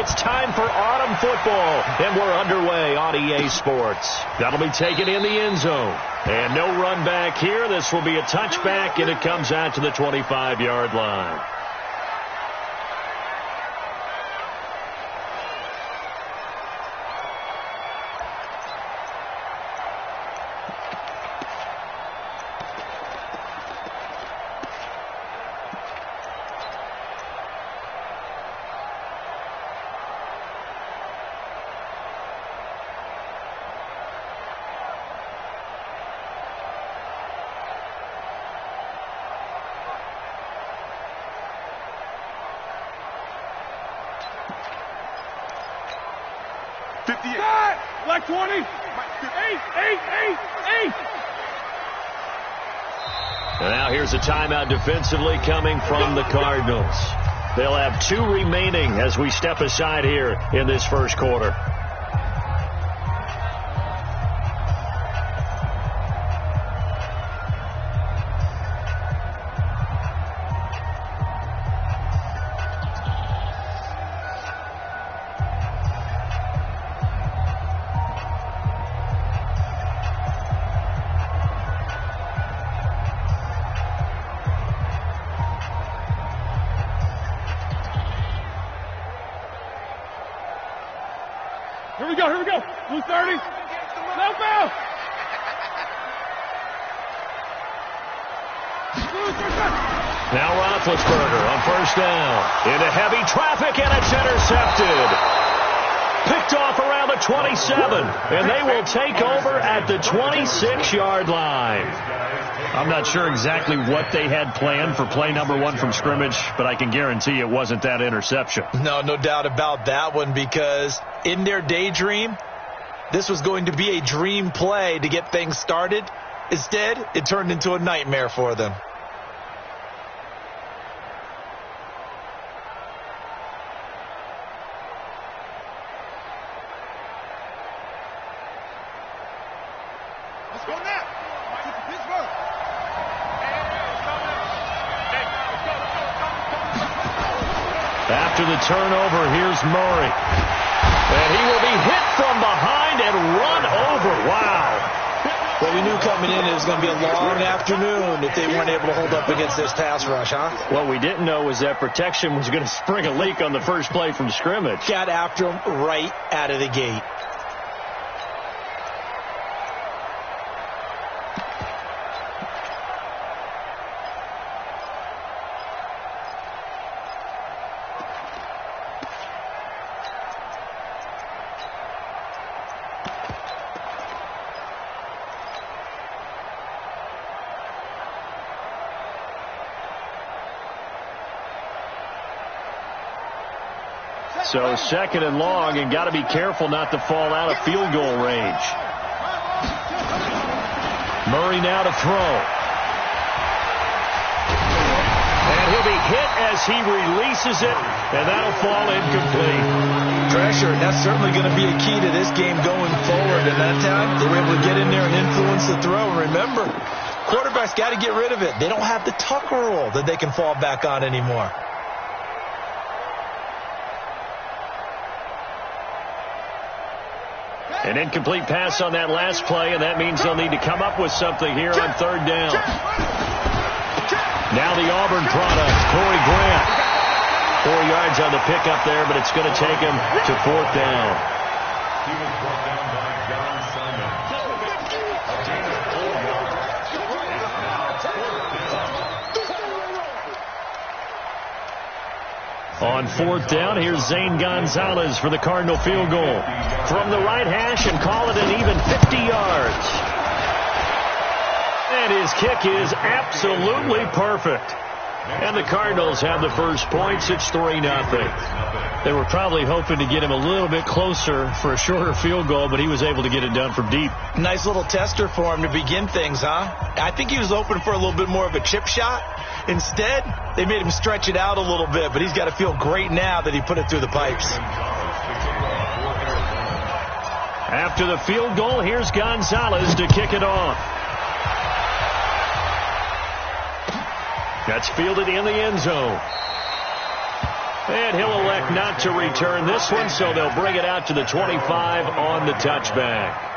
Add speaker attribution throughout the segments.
Speaker 1: It's time for autumn football, and we're underway on EA Sports. That'll be taken in the end zone. And no run back here. This will be a touchback, and it comes out to the 25-yard line.
Speaker 2: Like 20. 8.
Speaker 1: And now here's a timeout defensively coming from the Cardinals. They'll have 2 remaining as we step aside here in this first quarter.
Speaker 2: Here we go. Blue 30. No foul.
Speaker 1: Now Roethlisberger on first down. Into heavy traffic, and it's intercepted. Picked off around the 27, and they will take over at the 26-yard line. I'm not sure exactly what they had planned for play number 1 from scrimmage, but I can guarantee it wasn't that interception.
Speaker 3: No doubt about that one, because in their daydream, this was going to be a dream play to get things started. Instead, it turned into a nightmare for them.
Speaker 2: Let's go now.
Speaker 1: After the turnover, here's Murray. And he will be hit from behind and run over. Wow.
Speaker 3: Well, we knew coming in it was going to be a long afternoon if they weren't able to hold up against this pass rush, huh?
Speaker 1: What we didn't know was that protection was going to spring a leak on the first play from scrimmage.
Speaker 3: Got after him right out of the gate.
Speaker 1: So second and long, and got to be careful not to fall out of field goal range. Murray now to throw. And he'll be hit as he releases it, and that'll fall incomplete.
Speaker 3: Pressure, and that's certainly going to be a key to this game going forward. And that time, they were able to get in there and influence the throw. Remember, quarterbacks got to get rid of it. They don't have the Tucker rule that they can fall back on anymore.
Speaker 1: An incomplete pass on that last play, and that means they'll need to come up with something here on third down. Now the Auburn product, Corey Grant. 4 yards on the pickup there, but it's going to take him to fourth down. He was brought down by John Simon. On fourth down, here's Zane Gonzalez for the Cardinal field goal. From the right hash, and call it an even 50 yards. And his kick is absolutely perfect. And the Cardinals have the first points. It's 3-0. They were probably hoping to get him a little bit closer for a shorter field goal, but he was able to get it done from deep.
Speaker 3: Nice little tester for him to begin things, huh? I think he was open for a little bit more of a chip shot. Instead, they made him stretch it out a little bit, but he's got to feel great now that he put it through the pipes.
Speaker 1: After the field goal, here's Gonzalez to kick it off. That's fielded in the end zone. And he'll elect not to return this one, so they'll bring it out to the 25 on the touchback.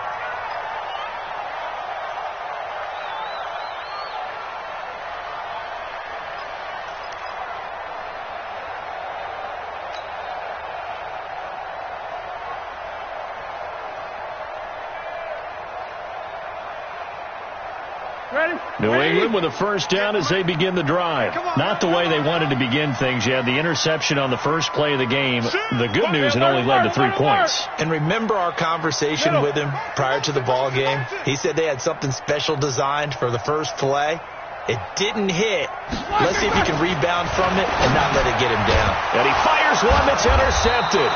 Speaker 1: New England with a first down as they begin the drive. Not the way they wanted to begin things. You had the interception on the first play of the game. The good news, it only led to 3 points.
Speaker 3: And remember our conversation with him prior to the ball game? He said they had something special designed for the first play. It didn't hit. Let's see if he can rebound from it and not let it get him down.
Speaker 1: And he fires one that's intercepted.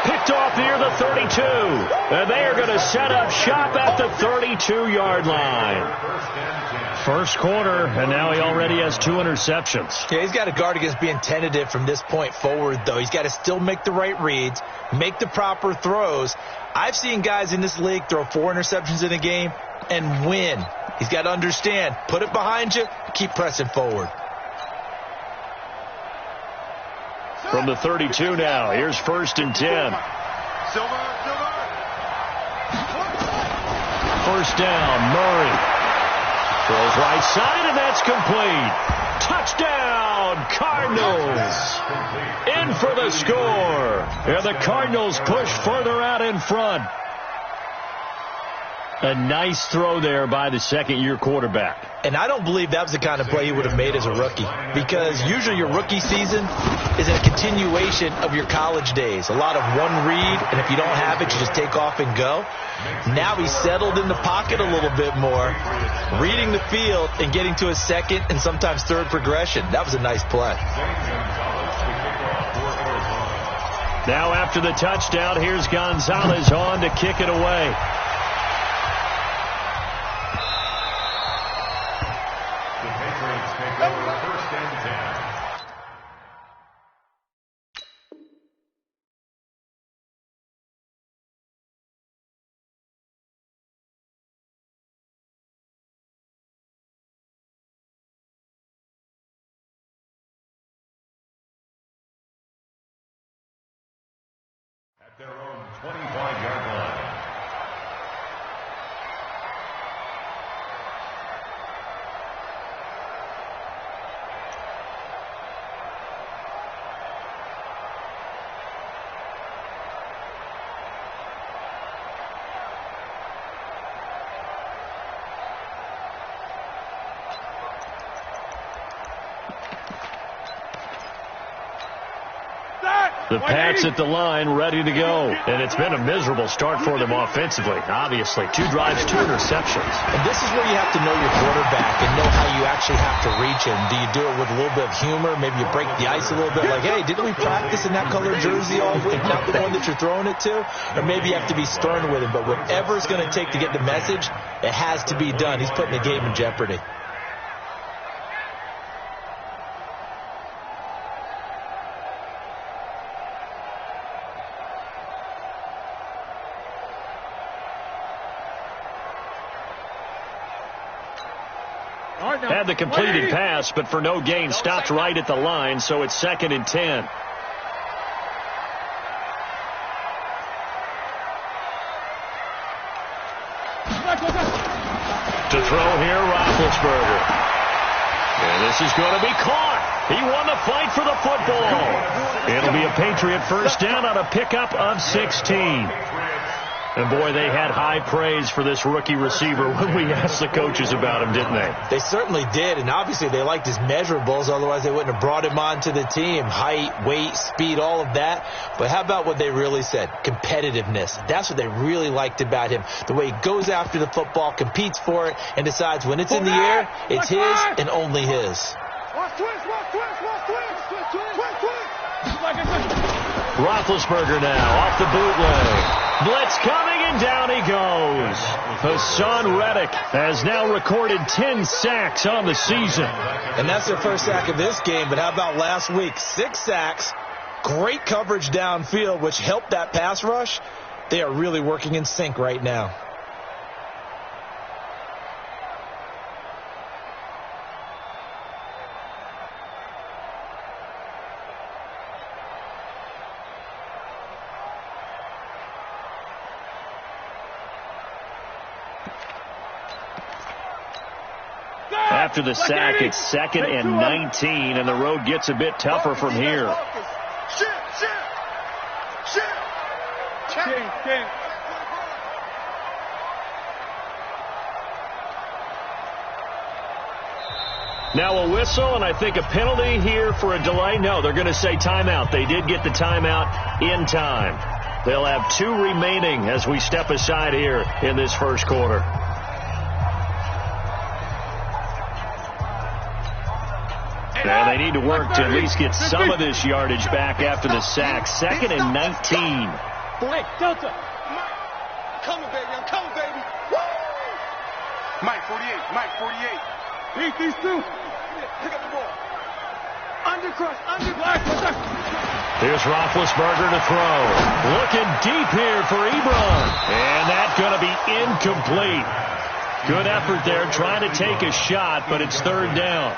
Speaker 1: Picked off near the 32. And they are going to set up shop at the 32-yard line. First quarter, and now he already has 2 interceptions.
Speaker 3: Yeah, he's got to guard against being tentative from this point forward, though. He's got to still make the right reads, make the proper throws. I've seen guys in this league throw 4 interceptions in a game and win. He's got to understand, put it behind you, keep pressing forward.
Speaker 1: From the 32 now, here's 1st and 10. First down, Murray. Throws right side, and that's complete. Touchdown, Cardinals. In for the score. And the Cardinals push further out in front. A nice throw there by the second-year quarterback.
Speaker 3: And I don't believe that was the kind of play he would have made as a rookie, because usually your rookie season is a continuation of your college days. A lot of one read, and if you don't have it, you just take off and go. Now he's settled in the pocket a little bit more, reading the field and getting to his second and sometimes third progression. That was a nice play.
Speaker 1: Now after the touchdown, here's Gonzalez on to kick it away.
Speaker 4: Their own 25-yard line.
Speaker 1: The Pats at the line, ready to go. And it's been a miserable start for them offensively. Obviously, 2 drives, 2 interceptions.
Speaker 3: And this is where you have to know your quarterback and know how you actually have to reach him. Do you do it with a little bit of humor? Maybe you break the ice a little bit, like, hey, didn't we practice in that colored jersey all week, not the one that you're throwing it to? Or maybe you have to be stern with him. But whatever it's going to take to get the message, it has to be done. He's putting the game in jeopardy.
Speaker 1: Had the completed pass, but for no gain, stopped right at the line, so it's 2nd and 10. To throw here, Roethlisberger. And this is going to be caught. He won the fight for the football. It'll be a Patriot first down on a pickup of 16. And, boy, they had high praise for this rookie receiver when we asked the coaches about him, didn't they?
Speaker 3: They certainly did, and obviously they liked his measurables. Otherwise, they wouldn't have brought him onto the team. Height, weight, speed, all of that. But how about what they really said? Competitiveness. That's what they really liked about him. The way he goes after the football, competes for it, and decides when it's in the air, it's his and only his.
Speaker 1: Roethlisberger now off the bootleg. Blitz coming, and down he goes. Hassan Reddick has now recorded 10 sacks on the season.
Speaker 3: And that's their first sack of this game, but how about last week? 6 sacks, great coverage downfield, which helped that pass rush. They are really working in sync right now.
Speaker 1: after the sack, it's 2nd and 19, and the road gets a bit tougher from here. Now a whistle, and I think a penalty here for a delay. No, they're going to say timeout. They did get the timeout in time. They'll have 2 remaining as we step aside here in this first quarter. And they need to work to at least get some of this yardage back after the sack. 2nd and 19.
Speaker 2: Delta.
Speaker 5: Coming, baby. I'm coming, baby. Woo! Mike 48. Mike 48.
Speaker 2: Beat these two.
Speaker 5: Pick up the ball. Undercrush.
Speaker 1: Here's Roethlisberger to throw. Looking deep here for Ebron. And that's going to be incomplete. Good effort there trying to take a shot, but it's 3rd down.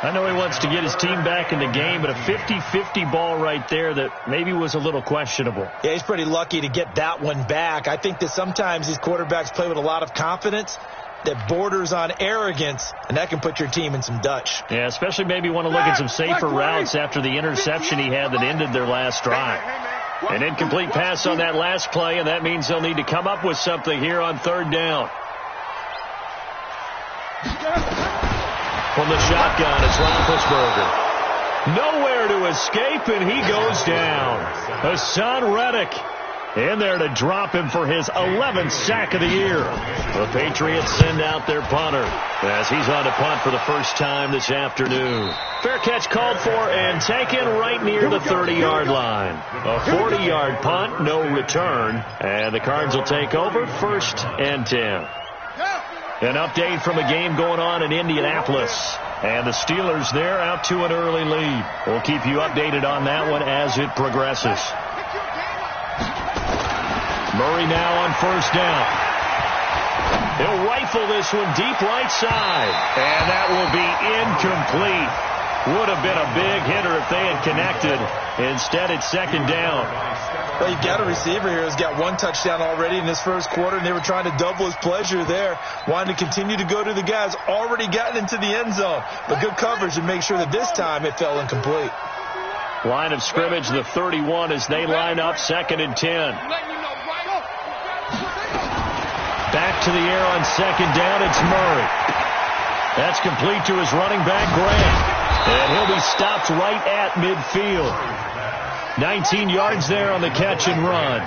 Speaker 1: I know he wants to get his team back in the game, but a 50-50 ball right there that maybe was a little questionable.
Speaker 3: Yeah, he's pretty lucky to get that one back. I think that sometimes these quarterbacks play with a lot of confidence that borders on arrogance, and that can put your team in some Dutch.
Speaker 1: Yeah, especially maybe want to look at some safer routes after the interception he had that ended their last drive. An incomplete pass on that last play, and that means they'll need to come up with something here on 3rd down. From the shotgun, it's Roethlisberger. Nowhere to escape, and he goes down. Hassan Reddick in there to drop him for his 11th sack of the year. The Patriots send out their punter as he's on to punt for the first time this afternoon. Fair catch called for and taken right near the 30-yard line. A 40-yard punt, no return, and the Cards will take over 1st and 10. An update from a game going on in Indianapolis. And the Steelers there out to an early lead. We'll keep you updated on that one as it progresses. Murray now on 1st down. He'll rifle this one deep right side. And that will be incomplete. Would have been a big hitter if they had connected. Instead, it's 2nd down.
Speaker 3: Well, you've got a receiver here who's got 1 touchdown already in this first quarter, and they were trying to double his pleasure there, wanting to continue to go to the guys already gotten into the end zone. But good coverage to make sure that this time it fell incomplete.
Speaker 1: Line of scrimmage, the 31 as they line up 2nd and 10. Back to the air on 2nd down, it's Murray. That's complete to his running back, Grant. And he'll be stopped right at midfield. 19 yards there on the catch and run.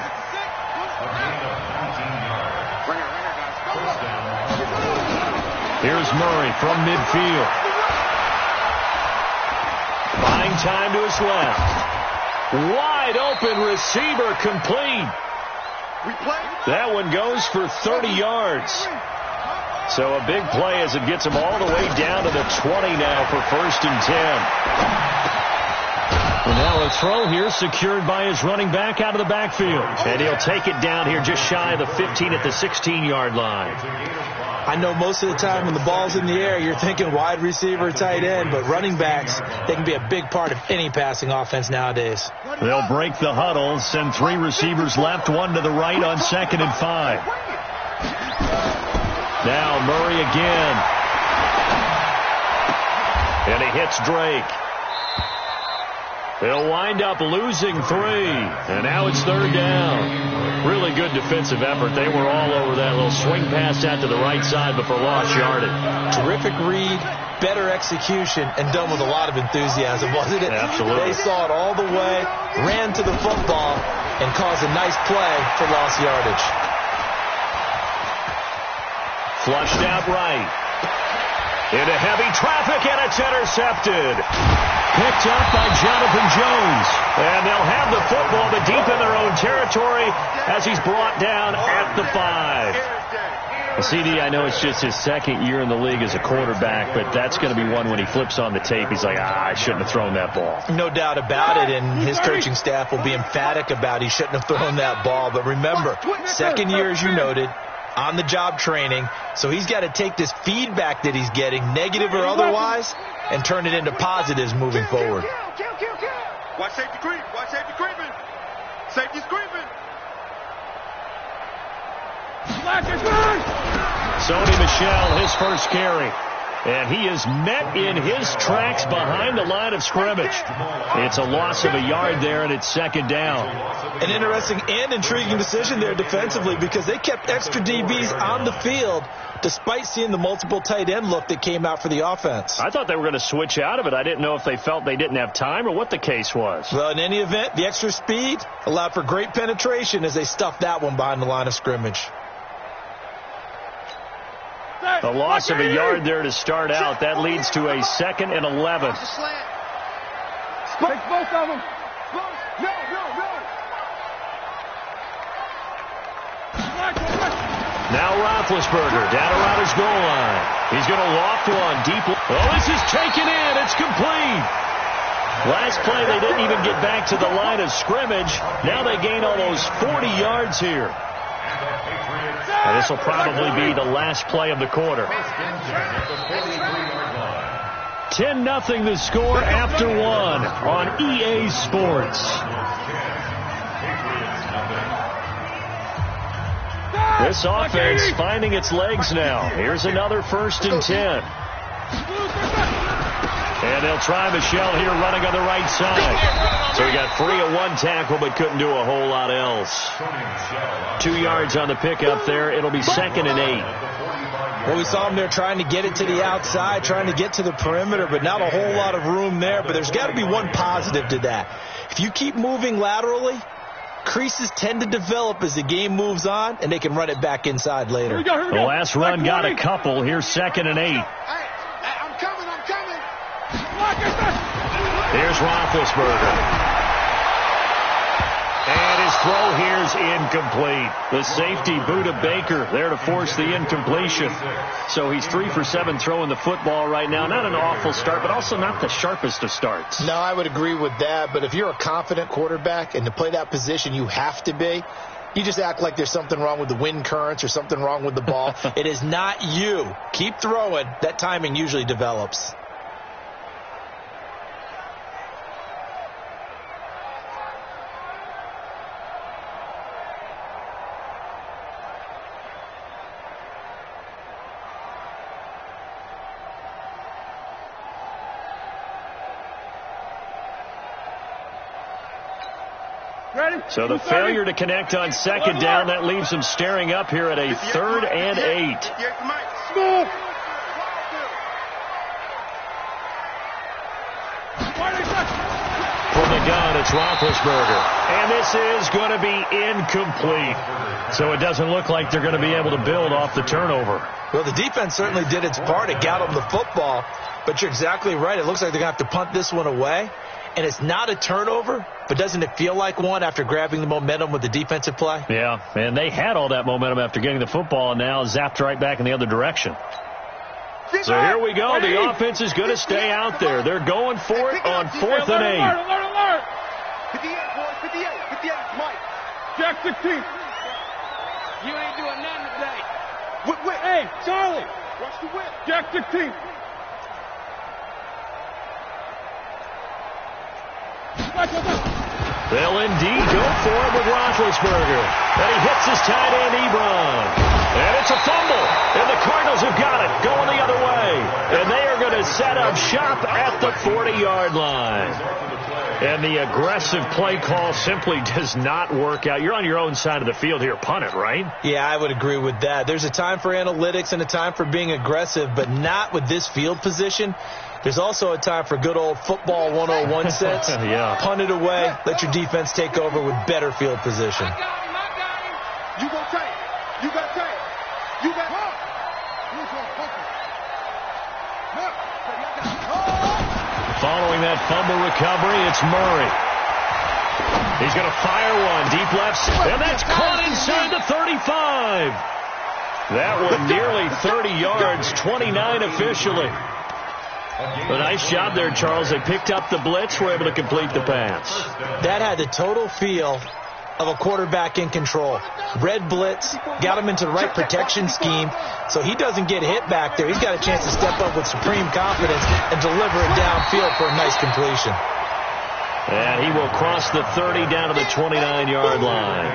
Speaker 1: Here's Murray from midfield. Buying time to his left. Wide open receiver complete. That one goes for 30 yards. So a big play as it gets him all the way down to the 20 now for 1st and 10. And now a throw here secured by his running back out of the backfield. And he'll take it down here just shy of the 15 at the 16-yard line.
Speaker 3: I know most of the time when the ball's in the air, you're thinking wide receiver, tight end, but running backs, they can be a big part of any passing offense nowadays.
Speaker 1: They'll break the huddle, send 3 receivers left, 1 to the right on 2nd and 5. Now Murray again. And he hits Drake. They'll wind up losing 3. And now it's 3rd down. Really good defensive effort. They were all over that little swing pass out to the right side before lost yardage.
Speaker 3: Terrific read, better execution, and done with a lot of enthusiasm, wasn't it?
Speaker 1: Absolutely.
Speaker 3: They saw it all the way, ran to the football, and caused a nice play for lost yardage.
Speaker 1: Flushed out right. Into heavy traffic, and it's intercepted. Picked up by Jonathan Jones. And they'll have the football, but deep in their own territory as he's brought down at the 5. CD, I know it's just his 2nd year in the league as a quarterback, but that's going to be one when he flips on the tape. He's like, I shouldn't have thrown that ball.
Speaker 3: No doubt about it, and his coaching staff will be emphatic about he shouldn't have thrown that ball. But remember, 2nd year, as you noted, on-the-job training, so he's got to take this feedback that he's getting, negative or otherwise, and turn it into positives moving forward.
Speaker 5: Watch safety creep. Watch safety creeping. Safety's creeping.
Speaker 1: Sony Michel, his first carry. And he is met in his tracks behind the line of scrimmage. It's a loss of a yard there, and it's second down.
Speaker 3: An interesting and intriguing decision there defensively because they kept extra DBs on the field despite seeing the multiple tight end look that came out for the offense.
Speaker 1: I thought they were going to switch out of it. I didn't know if they felt they didn't have time or what the case was.
Speaker 3: Well, in any event, the extra speed allowed for great penetration as they stuffed that one behind the line of scrimmage.
Speaker 1: A loss of a yard there to start out. That leads to a 2nd and 11.
Speaker 2: Take both of them. No.
Speaker 1: Now Roethlisberger down around his goal line. He's going to loft one deep. Oh, this is taken in. It's complete. Last play, they didn't even get back to the line of scrimmage. Now they gain almost 40 yards here. And this will probably be the last play of the quarter. 10-0 the score after one on EA Sports. This offense finding its legs now. Here's another 1st and 10. And they'll try Michelle here running on the right side. So he got free of one tackle but couldn't do a whole lot else. 2 yards on the pickup there. It'll be 2nd and 8.
Speaker 3: Well, we saw him there trying to get it to the outside, trying to get to the perimeter, but not a whole lot of room there. But there's got to be one positive to that. If you keep moving laterally, creases tend to develop as the game moves on, and they can run it back inside later.
Speaker 2: Here we go.
Speaker 1: The last run got a couple. Here's 2nd and 8.
Speaker 5: I'm coming.
Speaker 1: Here's Roethlisberger. And his throw here's incomplete. The safety, Buda Baker, there to force the incompletion. So he's 3 for 7 throwing the football right now. Not an awful start, but also not the sharpest of starts.
Speaker 6: No, I would agree with that. But if you're a confident quarterback and to play that position you have to be, you just act like there's something wrong with the wind currents or something wrong with the ball.
Speaker 3: It is not you. Keep throwing. That timing usually develops.
Speaker 1: So the failure to connect on 2nd down, that leaves them staring up here at a 3rd and 8.
Speaker 2: Small.
Speaker 1: From the gun, it's Roethlisberger. And this is going to be incomplete. So it doesn't look like they're going to be able to build off the turnover.
Speaker 3: Well, the defense certainly did its part. It got them the football. But you're exactly right. It looks like they're going to have to punt this one away. And it's not a turnover, but doesn't it feel like one after grabbing the momentum with the defensive play?
Speaker 1: Yeah, and they had all that momentum after getting the football and now zapped right back in the other direction. So here we go. The offense is going to stay out there. They're going for it on 4th and 8.
Speaker 2: Alert.
Speaker 5: 58, boys. 58, Mike.
Speaker 2: Jack 16.
Speaker 5: You ain't doing nothing today. Whip.
Speaker 2: Hey, Charlie.
Speaker 5: Watch the whip.
Speaker 2: Jack 16.
Speaker 1: They'll indeed go for it with Roethlisberger. And he hits his tight end, Ebron. And it's a fumble. And the Cardinals have got it going the other way. And they are going to set up shop at the 40-yard line. And the aggressive play call simply does not work out. You're on your own side of the field here. Punt it, right?
Speaker 3: Yeah, I would agree with that. There's a time for analytics and a time for being aggressive, but not with this field position. There's also a time for good old football 101 sense.
Speaker 1: Yeah.
Speaker 3: Punt it away. Let your defense take over with better field position.
Speaker 5: I got him. You gonna take. You got take. You got
Speaker 1: Following that fumble recovery, it's Murray. He's going to fire one deep left, and that's caught inside the 35. That one nearly 30 yards, 29 officially. A nice job there, Charles. They picked up the blitz, were able to complete the pass.
Speaker 3: That had the total feel of a quarterback in control. Red blitz, got him into the right protection scheme, so he doesn't get hit back there. He's got a chance to step up with supreme confidence and deliver it downfield for a nice completion.
Speaker 1: And he will cross the 30 down to the 29-yard line.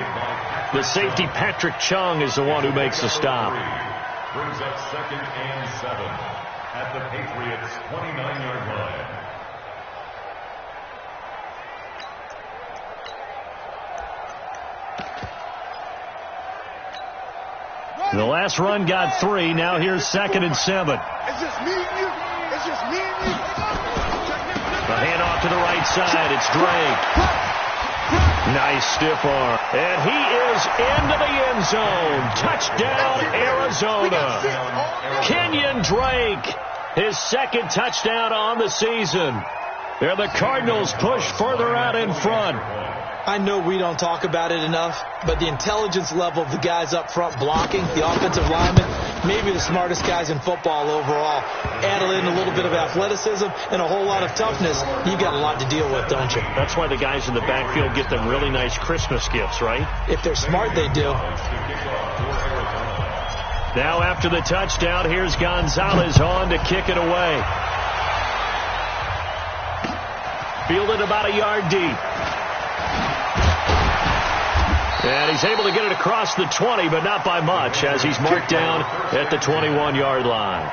Speaker 1: The safety, Patrick Chung, is the one who makes the stop.
Speaker 4: Brings up 2nd and 7. at the Patriots' 29-yard line.
Speaker 1: The last run got 3. Now here's 2nd and 7.
Speaker 5: It's just me and you. It's just me and you.
Speaker 1: The handoff to the right side. It's Drake. Nice stiff arm. And he is into the end zone. Touchdown, Arizona. Kenyon Drake, his 2nd touchdown on the season. And the Cardinals push further out in front.
Speaker 3: I know we don't talk about it enough, but the intelligence level of the guys up front blocking, the offensive linemen, maybe the smartest guys in football overall. Add in a little bit of athleticism and a whole lot of toughness, you've got a lot to deal with, don't you?
Speaker 1: That's why the guys in the backfield get them really nice Christmas gifts, right?
Speaker 3: If they're smart, they do.
Speaker 1: Now after the touchdown, here's Gonzalez on to kick it away. Fielded about a yard deep. And he's able to get it across the 20, but not by much, as he's marked down at the 21-yard line.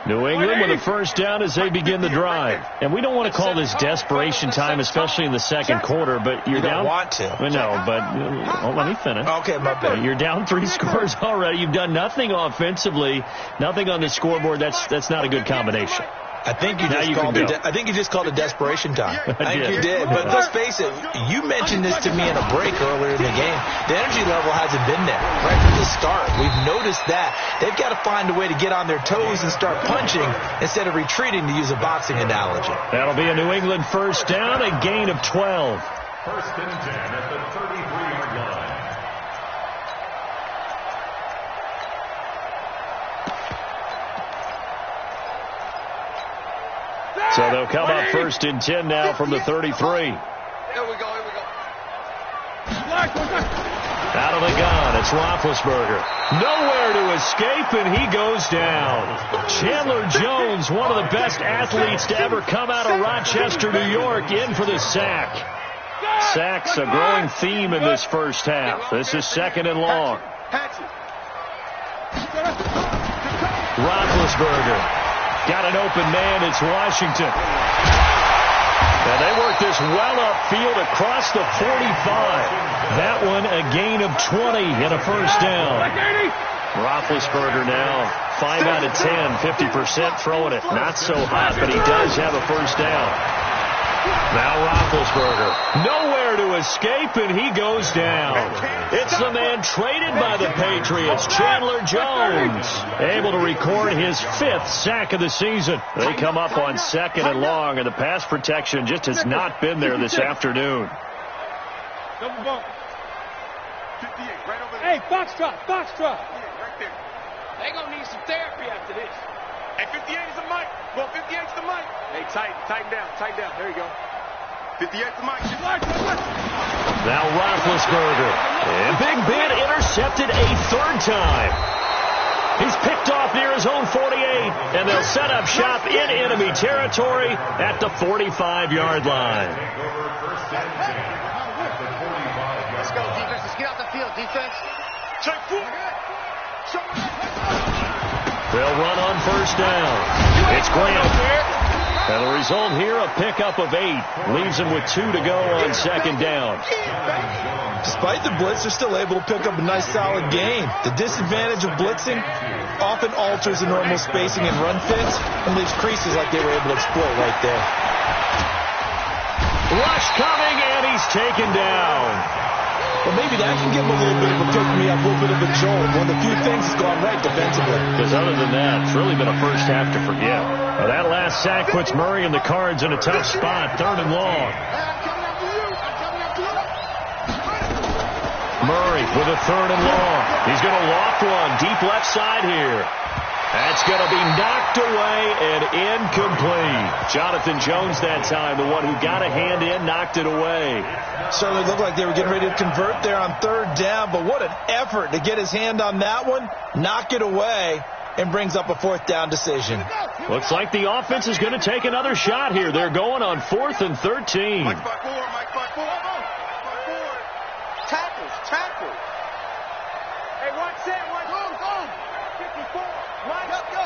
Speaker 1: New England with a first down as they begin the drive. And we don't want to call this desperation time, especially in the second quarter, but you're down.
Speaker 3: You don't want to.
Speaker 1: No, but let me finish.
Speaker 3: Okay, my bad.
Speaker 1: You're down 3 scores already. You've done nothing offensively, nothing on the scoreboard. That's not a good combination.
Speaker 3: I think you just called it desperation time. I think you did. But let's face it, you mentioned this to me in a break earlier in the game. The energy level hasn't been there right from the start. We've noticed that. They've got to find a way to get on their toes and start punching instead of retreating, to use a boxing analogy.
Speaker 1: That'll be a New England first down, a gain of 12.
Speaker 4: First and 10 at the 33-yard line.
Speaker 1: So they'll come up first and 10 now from the 33.
Speaker 5: Here we go.
Speaker 1: Out of the gun, it's Roethlisberger. Nowhere to escape, and he goes down. Chandler Jones, one of the best athletes to ever come out of Rochester, New York, in for the sack. Sacks a growing theme in this first half. This is 2nd and long. Roethlisberger. Got an open man. It's Washington. And they work this well upfield across the 45. That one a gain of 20 and a first down. Roethlisberger now 5 out of 10, 50% throwing it. Not so hot, but he does have a first down. Now Roethlisberger. Nowhere to escape, and he goes down. It's the man traded by the Patriots, Chandler Jones. Able to record his 5th sack of the season. They come up on 2nd and long, and the pass protection just has not been there this afternoon.
Speaker 2: Double bump.
Speaker 5: 58, right over there.
Speaker 2: Hey, box drop.
Speaker 5: Yeah, right there. They gonna need some therapy after this. Hey, 58 is the mic. Well, 58's the mic. Hey, tighten down. There you go. 58's the mic.
Speaker 1: Now Roethlisberger. And Big Ben intercepted a 3rd time. He's picked off near his own 48, and they'll set up shop in enemy territory at the 45-yard line.
Speaker 5: Let's go, defense. Let's get out the field, defense. Check foot.
Speaker 1: They'll run on first down. It's Graham. And the result here, a pickup of 8. Leaves them with 2 to go on 2nd down.
Speaker 3: Despite the blitz, they're still able to pick up a nice, solid gain. The disadvantage of blitzing often alters the normal spacing and run fits and leaves creases like they were able to exploit right there.
Speaker 1: Rush coming, and he's taken down.
Speaker 3: Well, maybe that can give him a little bit of a pick-me-up, a little bit of a jolt. One of the few things that's gone right defensively.
Speaker 1: Because other than that, it's really been a first half to forget. Well, that last sack puts Murray and the Cards in a tough spot, 3rd and long. Murray with a 3rd and long. He's going to loft one deep left side here. That's going to be knocked away and incomplete. Jonathan Jones that time, the one who got a hand in, knocked it away.
Speaker 3: Certainly looked like they were getting ready to convert there on 3rd down, but what an effort to get his hand on that one, knock it away, and brings up a 4th down decision.
Speaker 1: Looks like the offense is going to take another shot here. They're going on 4th and 13.
Speaker 5: Mike by 4, Mike by 4. Tackles. Hey, watch that. Go. 54. Go.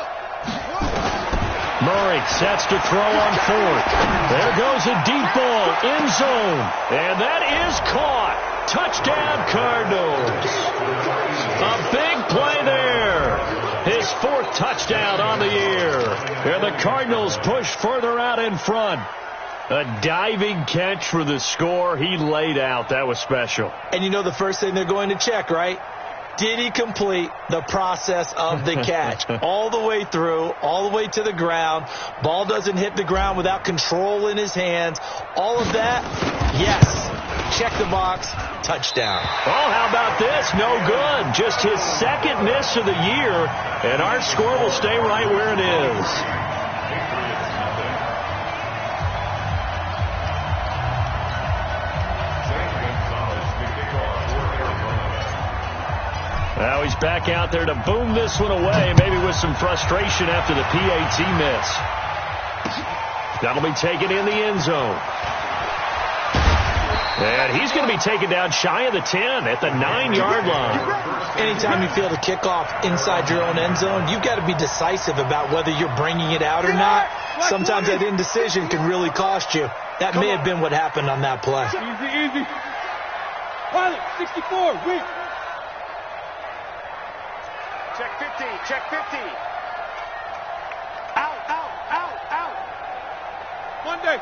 Speaker 1: Murray sets to throw on 4th. There goes a deep ball, end zone. And that is caught. Touchdown, Cardinals. A big play there. His 4th touchdown on the year. And the Cardinals push further out in front. A diving catch for the score. He laid out. That was special.
Speaker 3: And you know the first thing they're going to check, right? Did he complete the process of the catch? All the way through, all the way to the ground. Ball doesn't hit the ground without control in his hands. All of that, yes. Check the box. Touchdown.
Speaker 1: Oh, how about this? No good. Just his 2nd miss of the year. And our score will stay right where it is. Now he's back out there to boom this one away, maybe with some frustration after the PAT miss. That'll be taken in the end zone. And he's going to be taken down shy of the 10 at the 9-yard line.
Speaker 3: Anytime you feel the kickoff inside your own end zone, you've got to be decisive about whether you're bringing it out or not. Sometimes that indecision can really cost you. That may have been what happened on that play.
Speaker 2: Easy. Pilot, 64, win.
Speaker 5: Check 15. Out.
Speaker 2: Monday.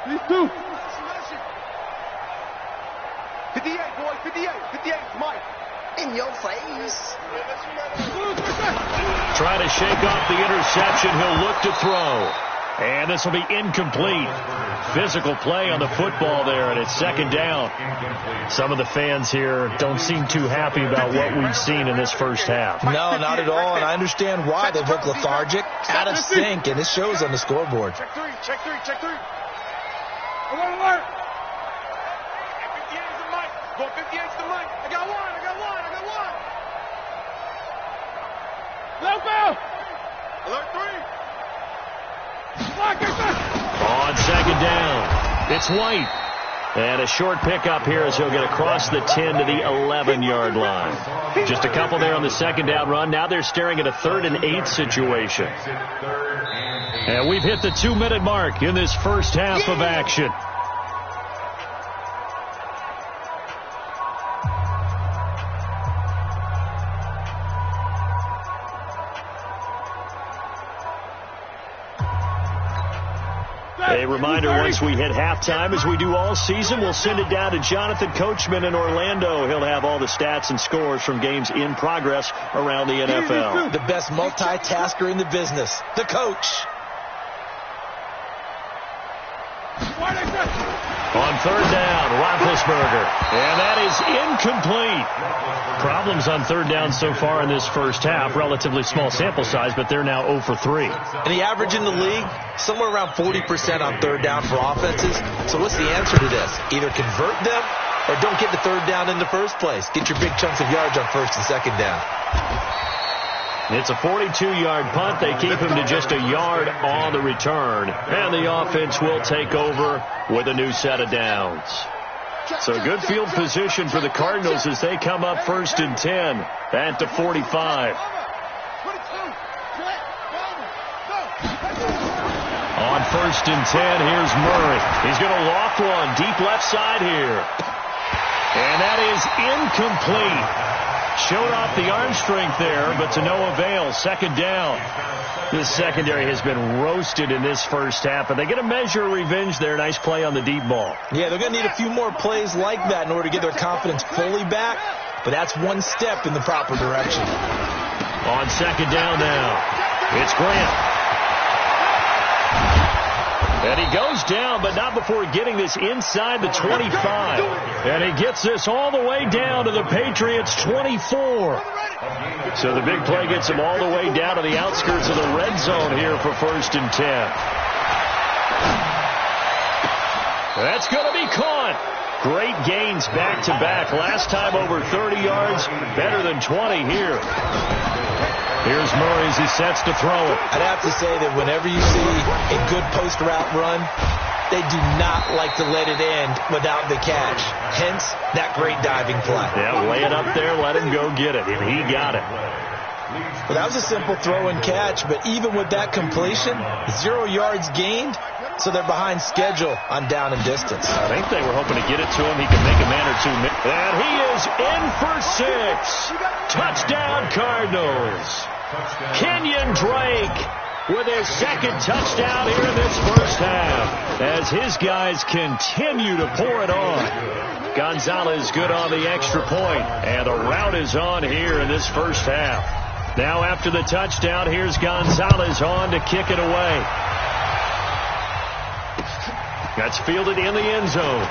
Speaker 2: These 2.
Speaker 5: 58, boy, 58, Mike. In your face.
Speaker 1: Trying to shake off the interception. He'll look to throw. And this will be incomplete. Physical play on the football there, and it's 2nd down. Some of the fans here don't seem too happy about what we've seen in this first half.
Speaker 3: No, not at all, and I understand why. They've looked lethargic, out of sync, and it shows on the scoreboard.
Speaker 5: Check three.
Speaker 2: I want to learn.
Speaker 5: 58 is the Mike. Go 58 is the Mike. I got one.
Speaker 2: Left out.
Speaker 5: Alert 3.
Speaker 1: On 2nd down, it's White. And a short pickup here as he'll get across the 10 to the 11-yard line. Just a couple there on the 2nd down run. Now they're staring at a 3rd and 8 situation. And we've hit the 2-minute mark in this first half of action. A reminder, once we hit halftime, as we do all season, we'll send it down to Jonathan Coachman in Orlando. He'll have all the stats and scores from games in progress around the NFL.
Speaker 3: The best multitasker in the business, the coach.
Speaker 1: On 3rd down, Roethlisberger. And that is incomplete. Problems on 3rd down so far in this first half. Relatively small sample size, but they're now 0 for 3.
Speaker 3: And the average in the league, somewhere around 40% on 3rd down for offenses. So what's the answer to this? Either convert them or don't get the 3rd down in the first place. Get your big chunks of yards on 1st and 2nd down.
Speaker 1: It's a 42-yard punt. They keep him to just a yard on the return. And the offense will take over with a new set of downs. So good field position for the Cardinals as they come up 1st and 10 at the 45. On 1st and 10, here's Murray. He's going to loft one deep left side here. And that is incomplete. Showed off the arm strength there, but to no avail. 2nd down. This secondary has been roasted in this first half, but they get a measure of revenge there. Nice play on the deep ball.
Speaker 3: Yeah, they're going to need a few more plays like that in order to get their confidence fully back, but that's one step in the proper direction.
Speaker 1: On 2nd down now, it's Grant. And he goes down, but not before getting this inside the 25. And he gets this all the way down to the Patriots' 24. So the big play gets him all the way down to the outskirts of the red zone here for 1st and 10. That's going to be caught. Great gains back-to-back. Last time over 30 yards, better than 20 here. Here's Murray as he sets to throw it.
Speaker 3: I'd have to say that whenever you see a good post-route run, they do not like to let it end without the catch. Hence, that great diving play.
Speaker 1: Yeah, lay it up there, let him go get it, and he got it.
Speaker 3: Well, that was a simple throw and catch, but even with that completion, 0 yards gained, so they're behind schedule on down and distance.
Speaker 1: I think they were hoping to get it to him. He could make a man or two. And he is in for 6. Touchdown, Cardinals. Kenyon Drake with his second touchdown here in this first half as his guys continue to pour it on. Gonzalez good on the extra point, and the route is on here in this first half. Now after the touchdown, here's Gonzalez on to kick it away. That's fielded in the end zone.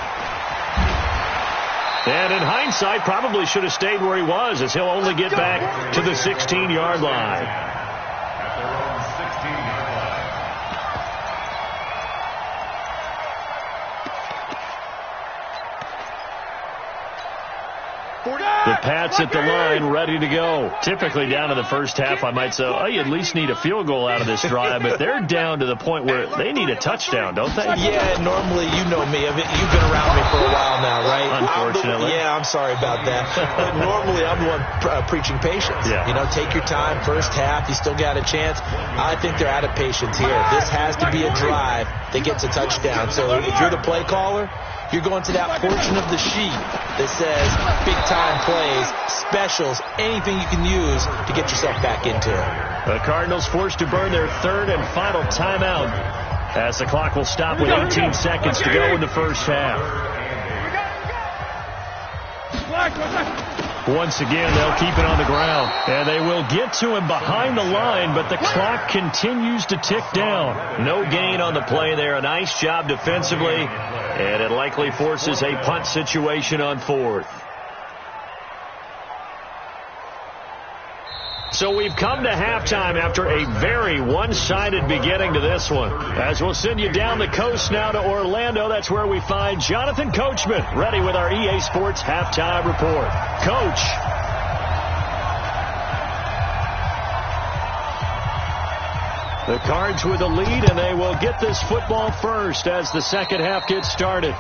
Speaker 1: And in hindsight, probably should have stayed where he was, as he'll only get back to the 16-yard line.
Speaker 4: At their own 16-yard line.
Speaker 1: The Pats at the line, ready to go. Typically down to the first half, I might say, oh, you at least need a field goal out of this drive, but they're down to the point where they need a touchdown, don't they?
Speaker 3: Yeah, normally, you know me. You've been around me for a while now, right?
Speaker 1: Unfortunately.
Speaker 3: I'm sorry about that. But normally, I'm the one preaching patience.
Speaker 1: Yeah.
Speaker 3: You know, take your time. First half, you still got a chance. I think they're out of patience here. This has to be a drive that gets a touchdown. So if you're the play caller, you're going to that portion of the sheet that says big-time plays, specials, anything you can use to get yourself back into it.
Speaker 1: The Cardinals forced to burn their third and final timeout as the clock will stop with 18 seconds to go in the first half. Once again, they'll keep it on the ground, and they will get to him behind the line, but the clock continues to tick down. No gain on the play there. A nice job defensively, and it likely forces a punt situation on fourth. So we've come to halftime after a very one-sided beginning to this one. As we'll send you down the coast now to Orlando, that's where we find Jonathan Coachman, ready with our EA Sports Halftime Report. Coach. The Cards with the lead, and they will get this football first as the second half gets started.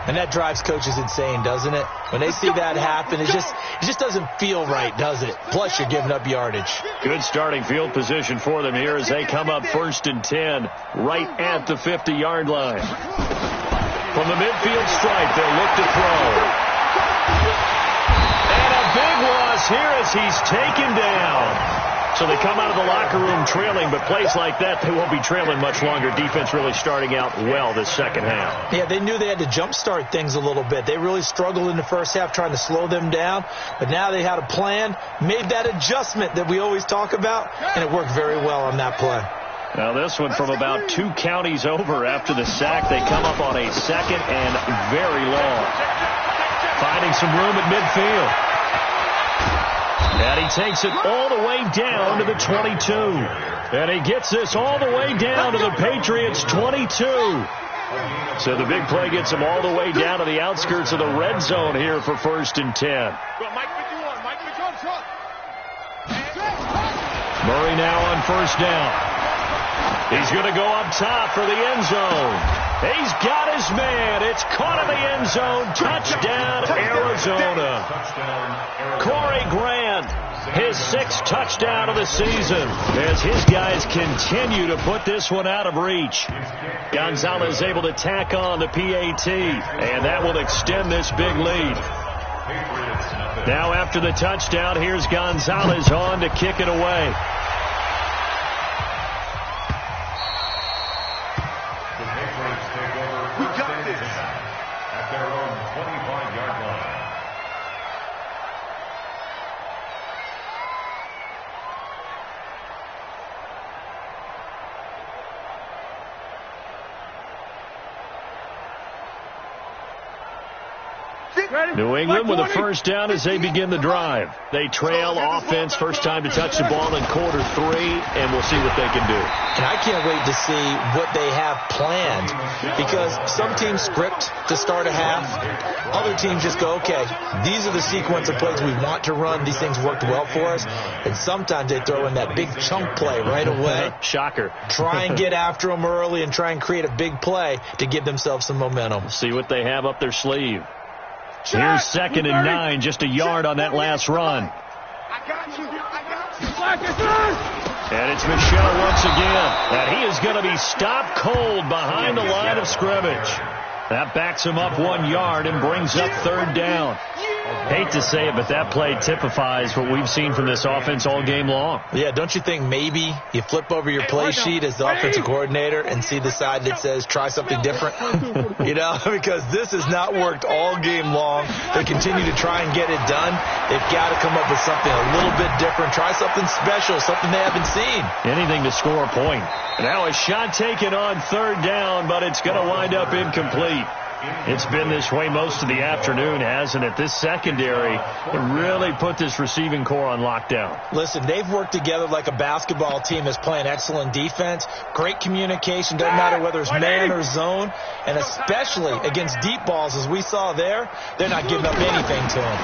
Speaker 3: And that drives coaches insane, doesn't it? When they see that happen, it just doesn't feel right, does it? Plus, you're giving up yardage.
Speaker 1: Good starting field position for them here as they come up 1st and 10, right at the 50-yard line. From the midfield stripe, they'll look to throw. And a big loss here as he's taken down. So they come out of the locker room trailing, but plays like that, they won't be trailing much longer. Defense really starting out well this second half.
Speaker 3: Yeah, they knew they had to jumpstart things a little bit. They really struggled in the first half trying to slow them down, but now they had a plan, made that adjustment that we always talk about, and it worked very well on that play.
Speaker 1: Now this one from about 2 counties over after the sack. They come up on a second and very long. Finding some room at midfield. And he takes it all the way down to the 22. And he gets this all the way down to the Patriots' 22. So the big play gets him all the way down to the outskirts of the red zone here for 1st and 10. Murray now on 1st down. He's going to go up top for the end zone. He's got his man. It's caught in the end zone. Touchdown, Arizona. Corey Grant, his 6th touchdown of the season as his guys continue to put this one out of reach. Gonzalez able to tack on the PAT, and that will extend this big lead. Now after the touchdown, here's Gonzalez on to kick it away.
Speaker 4: At their own 25-yard line.
Speaker 1: New England with a first down as they begin the drive. They trail offense, first time to touch the ball in quarter 3, and we'll see what they can do.
Speaker 3: And I can't wait to see what they have planned, because some teams script to start a half. Other teams just go, okay, these are the sequence of plays we want to run. These things worked well for us. And sometimes they throw in that big chunk play right away.
Speaker 1: Shocker.
Speaker 3: Try and get after them early and try and create a big play to give themselves some momentum.
Speaker 1: See what they have up their sleeve. Here's 2nd and 9, just a yard on that last run.
Speaker 5: I got you.
Speaker 1: And it's Michel once again. And he is going to be stopped cold behind the line of scrimmage. That backs him up 1 yard and brings up 3rd down. Hate to say it, but that play typifies what we've seen from this offense all game long.
Speaker 3: Yeah, don't you think maybe you flip over your play sheet as the offensive coordinator and see the side that says try something different? You know, because this has not worked all game long. They continue to try and get it done. They've got to come up with something a little bit different. Try something special, something they haven't seen.
Speaker 1: Anything to score a point. Now a shot taken on 3rd down, but it's going to wind up incomplete. It's been this way most of the afternoon, hasn't it? This secondary really put this receiving core on lockdown.
Speaker 3: Listen, they've worked together like a basketball team that's playing excellent defense. Great communication, doesn't matter whether it's man or zone. And especially against deep balls, as we saw there, they're not giving up anything to them.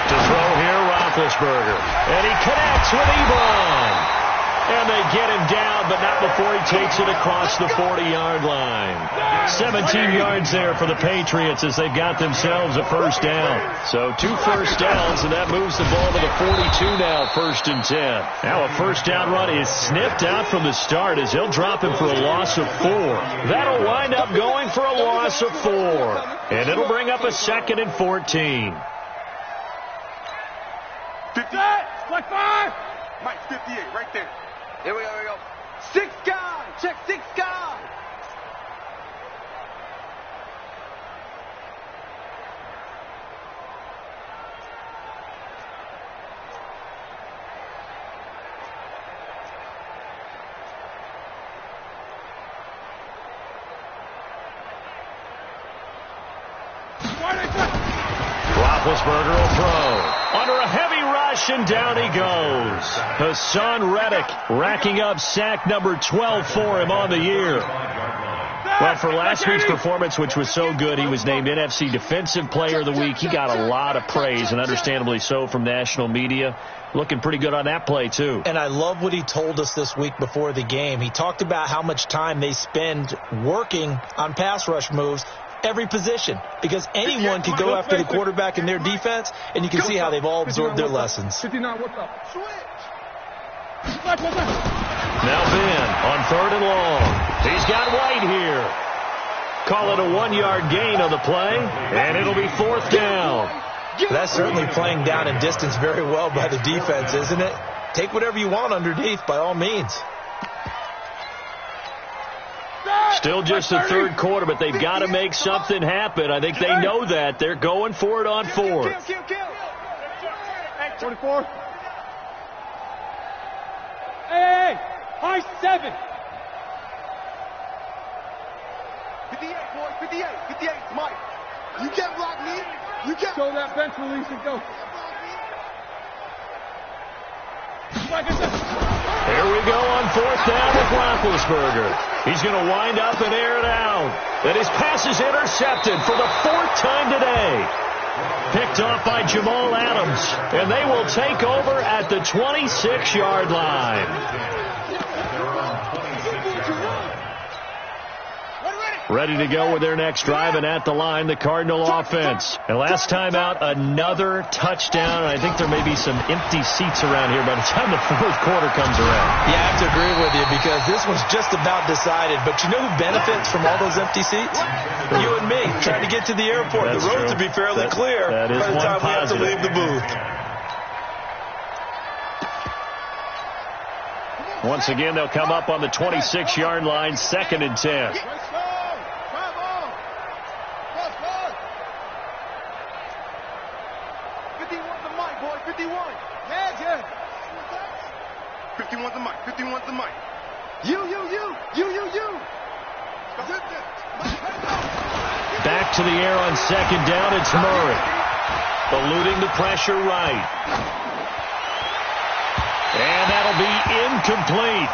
Speaker 1: To throw here, Roethlisberger. And he connects with Ebron. And they get him down, but not before he takes it across the 40-yard line. 17 yards there for the Patriots as they've got themselves a first down. So 2 first downs, and that moves the ball to the 42 now, 1st and 10. Now a first down run is sniffed out from the start as he'll drop him for a loss of 4. That'll wind up going for a loss of 4. And it'll bring up a 2nd and 14.
Speaker 5: 58. Like 5. Mike, 58, right there. Here we go. 6 guys. Check 6 guys.
Speaker 1: Roethlisberger will throw. Under a heavy rush, and down he goes. Hassan Reddick racking up sack number 12 for him on the year. Well, for last week's performance, which was so good, he was named NFC Defensive Player of the Week. He got a lot of praise, and understandably so, from national media. Looking pretty good on that play, too.
Speaker 3: And I love what he told us this week before the game. He talked about how much time they spend working on pass rush moves, every position, because anyone can go after the quarterback in their defense, and you can see how they've all absorbed their lessons.
Speaker 2: 59, what's up?
Speaker 1: Now Ben on 3rd and long. He's got White here. Call it a 1-yard gain on the play, and it'll be 4th down.
Speaker 3: That's certainly playing down in distance very well by the defense, isn't it? Take whatever you want underneath, by all means.
Speaker 1: Still just the 3rd quarter, but they've got to make something happen. I think they know that. They're going for it on 4th.
Speaker 2: 24. Hey, high 7.
Speaker 5: 58, boy, 58, 58, Mike. You can't block me. You can't.
Speaker 2: Show that bench release and go.
Speaker 1: Here we go on 4th down with Roethlisberger. He's going to wind up and air it out. And his pass is intercepted for the 4th time today. Picked off by Jamal Adams. And they will take over at the 26-yard line. Ready to go with their next drive, and at the line, the Cardinal offense. And last time out, another touchdown. I think there may be some empty seats around here by the time the 4th quarter comes around.
Speaker 3: Yeah, I have to agree with you, because this one's just about decided. But you know who benefits from all those empty seats? You and me, trying to get to the airport.
Speaker 1: That's
Speaker 3: the roads
Speaker 1: true.
Speaker 3: will be fairly clear
Speaker 1: that is
Speaker 3: by the time we have to
Speaker 1: positive.
Speaker 3: leave the booth.
Speaker 1: Once again, they'll come up on the 26-yard line, 2nd and 10.
Speaker 5: 51's the mic. 51's the mic. You.
Speaker 1: Back to the air on second down. It's Murray. Eluding the pressure right. And that'll be incomplete.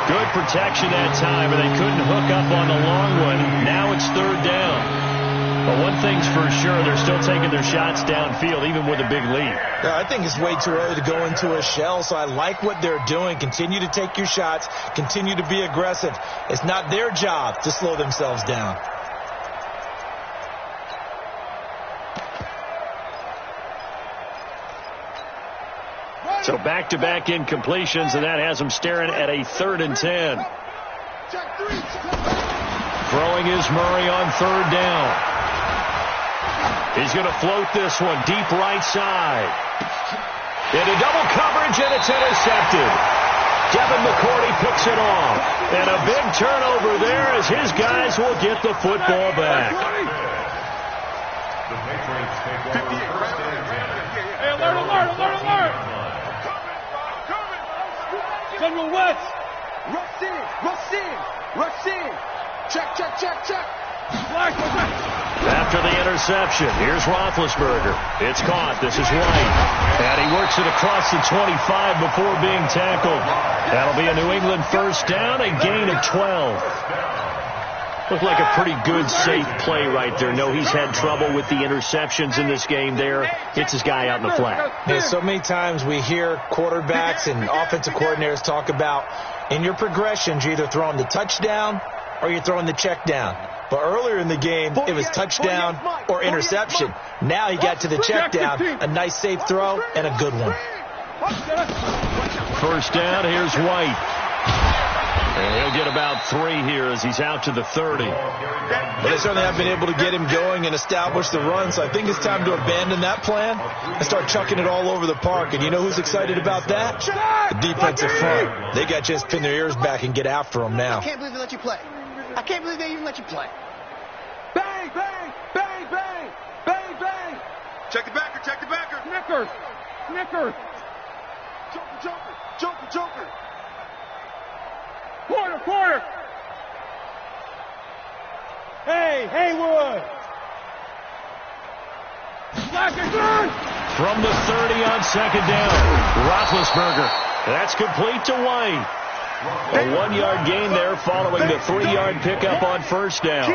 Speaker 1: Good protection that time, and they couldn't hook up on the long one. Now it's third down. But one thing's for sure, they're still taking their shots downfield, even with a big lead.
Speaker 3: I think it's way too early to go into a shell, so I like what they're doing. Continue to take your shots. Continue to be aggressive. It's not their job to slow themselves down.
Speaker 1: So back-to-back incompletions, and that has them staring at a 3rd and 10. Throwing is Murray on third down. He's going to float this one deep right side. Into double coverage, and it's intercepted. Devin McCourty picks it off. And a big turnover there as his guys will get the football back.
Speaker 4: The Patriots take over first and 10.
Speaker 2: Hey, alert. General West.
Speaker 5: Rush in. Check.
Speaker 1: After the interception, here's Roethlisberger. It's caught. This is White. And he works it across the 25 before being tackled. That'll be a New England first down, a gain of 12. Looked like a pretty good, safe play right there. No, he's had trouble with the interceptions in this game there. Hits his guy out in the flat.
Speaker 3: Yeah, so many times we hear quarterbacks and offensive coordinators talk about in your progressions, you're either throwing the touchdown or you're throwing the check down. But earlier in the game, it was touchdown or interception. Now he got to the check down, a nice safe throw, and a good one.
Speaker 1: First down, here's White. And he'll get about 3 here as he's out to the 30.
Speaker 3: But they certainly have been able to get him going and establish the run, so I think it's time to abandon that plan and start chucking it all over the park. And you know who's excited about that? The defensive front. They got to just pin their ears back and get after him now.
Speaker 7: I can't believe they let you play. I can't believe they even let you play.
Speaker 5: Bang. Check the backer.
Speaker 2: Snickers.
Speaker 5: Joker.
Speaker 2: Quarter. Hey, Haywood. Black and good.
Speaker 1: From the 30 on second down, Roethlisberger. That's complete to White. A 1-yard gain there following the 3-yard pickup on first down.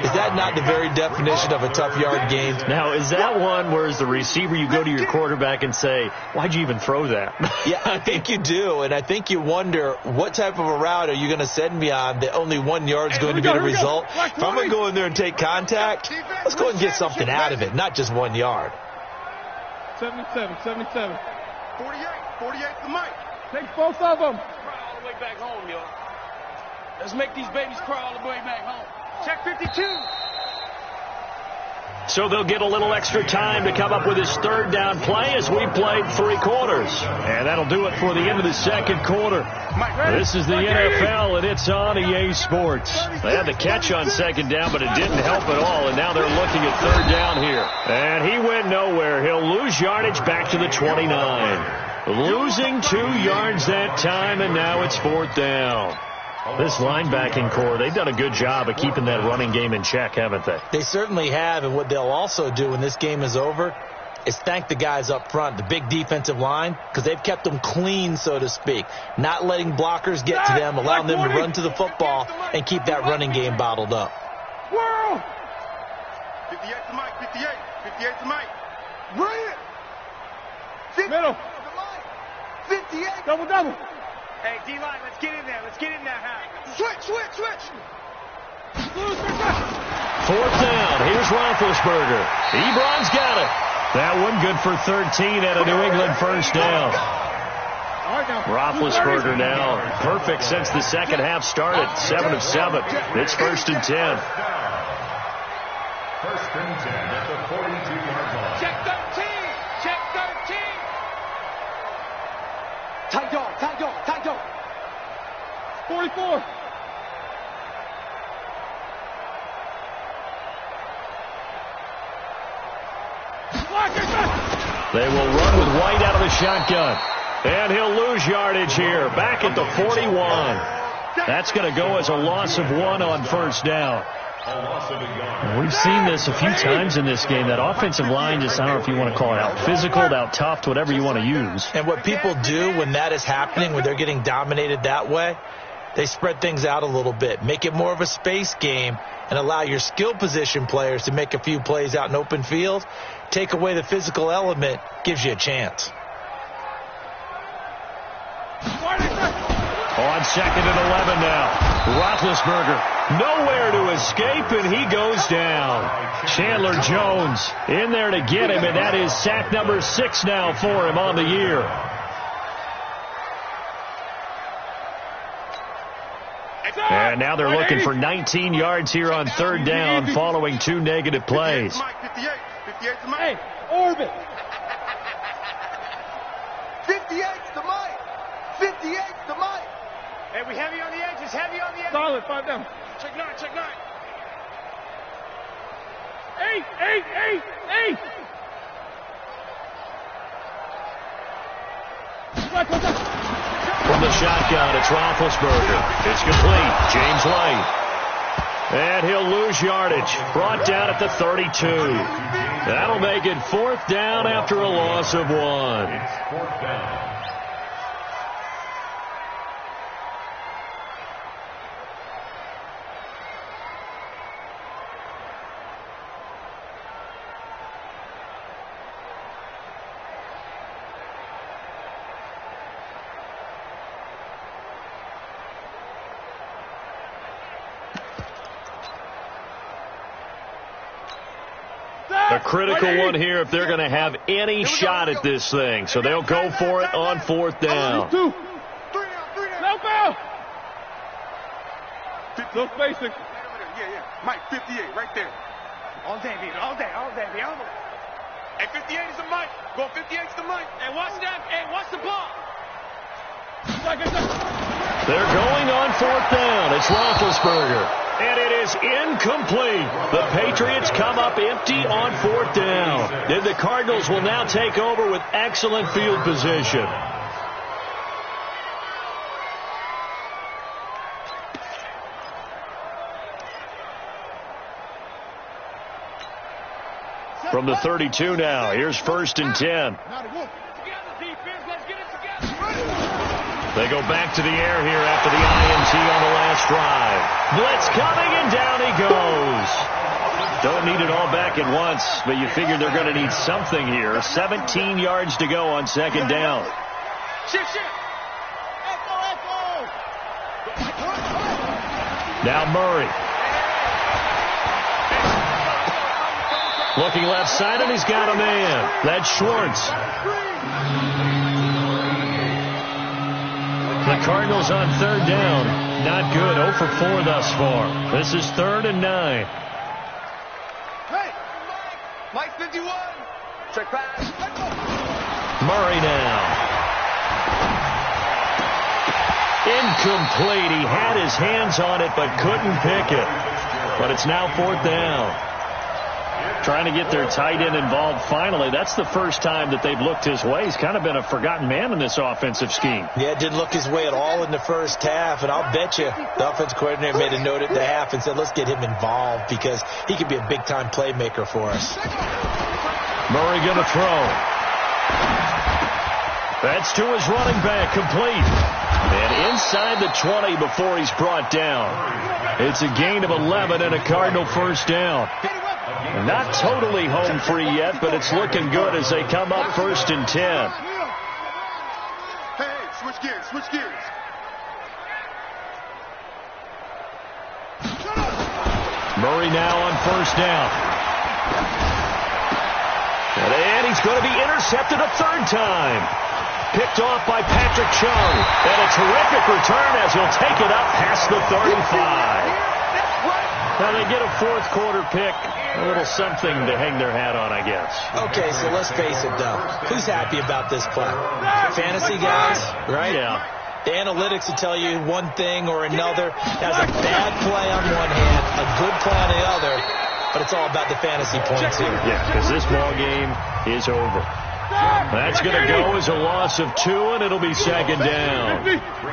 Speaker 3: Is that not the very definition of a tough yard gain?
Speaker 1: Now, is that one where as the receiver you go to your quarterback and say, why'd you even throw that?
Speaker 3: Yeah, I think you do, and I think you wonder what type of a route are you going to send me on that only 1 yard is going to be the result? If I'm going to go in there and take contact, let's go and get something out of it, not just 1 yard.
Speaker 2: 77.
Speaker 5: 48 the mic.
Speaker 2: Take both of them.
Speaker 5: Back home, yo. Let's make these babies cry all the way back home. Check 52.
Speaker 1: So they'll get a little extra time to come up with his third down play as we played 3 quarters. And that'll do it for the end of the second quarter. This is the NFL, and it's on EA Sports. They had the catch on second down, but it didn't help at all, and now they're looking at third down here. And he went nowhere. He'll lose yardage back to the 29. Losing 2 yards that time, and now it's fourth down. This linebacking core, they've done a good job of keeping that running game in check, haven't they?
Speaker 3: They certainly have, and what they'll also do when this game is over is thank the guys up front, the big defensive line, because they've kept them clean, so to speak, not letting blockers get to them, allowing them to run to the football and keep that running game bottled up.
Speaker 5: 58 to Mike, 58 to Mike. Bring it.
Speaker 2: Middle.
Speaker 5: 58.
Speaker 2: Double.
Speaker 5: Hey, D-line, let's get in there. Hal. Switch.
Speaker 1: Fourth down. Here's Roethlisberger. Ebron's got it. That one good for 13 at a New England first down. Roethlisberger now perfect since the second half started. 7 of 7. It's first and 10.
Speaker 4: First and 10 at the 42-yard line.
Speaker 5: Check 13.
Speaker 7: Tight dog.
Speaker 2: 44.
Speaker 1: They will run with White out of the shotgun. And he'll lose yardage here. Back at the 41. That's going to go as a loss of 1 on first down.
Speaker 4: A loss of a yard.
Speaker 1: We've seen this a few times in this game. That offensive line just, I don't know if you want to call it out physical, out tough, whatever you want to use.
Speaker 3: And what people do when that is happening, when they're getting dominated that way, they spread things out a little bit, make it more of a space game, and allow your skill position players to make a few plays out in open field. Take away the physical element, gives you a chance.
Speaker 1: On 2nd and 11 now. Roethlisberger nowhere to escape, and he goes down. Chandler Jones in there to get him, and that is sack number 6 now for him on the year. And now they're looking for 19 yards here on 3rd down following 2 negative plays.
Speaker 5: 58 to Mike.
Speaker 2: Hey, orbit.
Speaker 7: 58's the Mike. 58's the Mike.
Speaker 5: Hey, we heavy on the edges, heavy on the edges.
Speaker 2: Solid, 5 down.
Speaker 5: Check 9, check 9.
Speaker 2: 8.
Speaker 1: From the shotgun, it's Roethlisberger. It's complete. James White. And he'll lose yardage. Brought down at the 32. That'll make it 4th down after a loss of 1.
Speaker 4: It's 4th down.
Speaker 1: A critical one here if they're going to have any shot at this thing. So they'll go for it on 4th down.
Speaker 2: 2.
Speaker 5: 3 down.
Speaker 2: No foul. No spacing.
Speaker 5: Yeah. Mike, 58, right there. All day, baby. All day. Hey, 58 is the Mike. Go 58 is the Mike. Hey, watch that. Hey, watch the ball.
Speaker 1: They're going on 4th down. It's Roethlisberger. And it is incomplete. The Patriots come up empty on 4th down. And the Cardinals will now take over with excellent field position. From the 32 now, here's 1st and 10. They go back to the air here after the INT on the last drive. Blitz coming, and down he goes. Don't need it all back at once, but you figure they're going to need something here. 17 yards to go on 2nd down. Now Murray. Looking left side, and he's got a man. That's Schwartz. The Cardinals on 3rd down. Not good. 0 for 4 thus far. This is 3rd and 9.
Speaker 7: Hey, Mike 51. Check pass.
Speaker 1: Murray now. Incomplete. He had his hands on it but couldn't pick it. But it's now 4th down. Trying to get their tight end involved finally. That's the first time that they've looked his way. He's kind of been a forgotten man in this offensive scheme.
Speaker 3: Yeah, it didn't look his way at all in the first half, and I'll bet you the offense coordinator made a note at the half and said, let's get him involved because he could be a big-time playmaker for us.
Speaker 1: Murray going to throw. That's to his running back, complete. And inside the 20 before he's brought down. It's a gain of 11 and a Cardinal 1st down. Not totally home free yet, but it's looking good as they come up 1st and 10.
Speaker 5: Hey, switch gears.
Speaker 1: Murray now on 1st down. And he's going to be intercepted a 3rd time. Picked off by Patrick Chung. And a terrific return as he'll take it up past the 35. Now they get a 4th quarter pick. A little something to hang their hat on, I guess.
Speaker 3: Okay, so let's face it, though. Who's happy about this play? Fantasy guys, right?
Speaker 1: Yeah.
Speaker 3: The analytics will tell you one thing or another. That's a bad play on one hand, a good play on the other, but it's all about the fantasy points here.
Speaker 1: Yeah, because this ball game is over. That's going to go as a loss of 2, and it'll be 2nd down.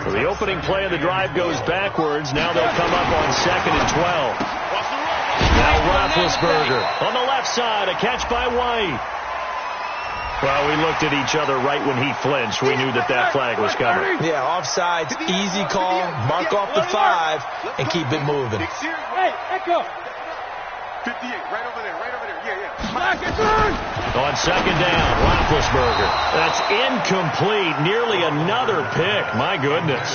Speaker 1: So the opening play of the drive goes backwards. Now they'll come up on 2nd and 12. Now Roethlisberger on the left side. A catch by White. Well, we looked at each other right when he flinched. We knew that flag was coming.
Speaker 3: Yeah, offsides, easy call, mark off the 5, and keep it moving.
Speaker 2: Hey, Echo.
Speaker 5: 58, right over there, yeah.
Speaker 2: Back it, turn.
Speaker 1: On second down, Roethlisberger. That's incomplete. Nearly another pick. My goodness.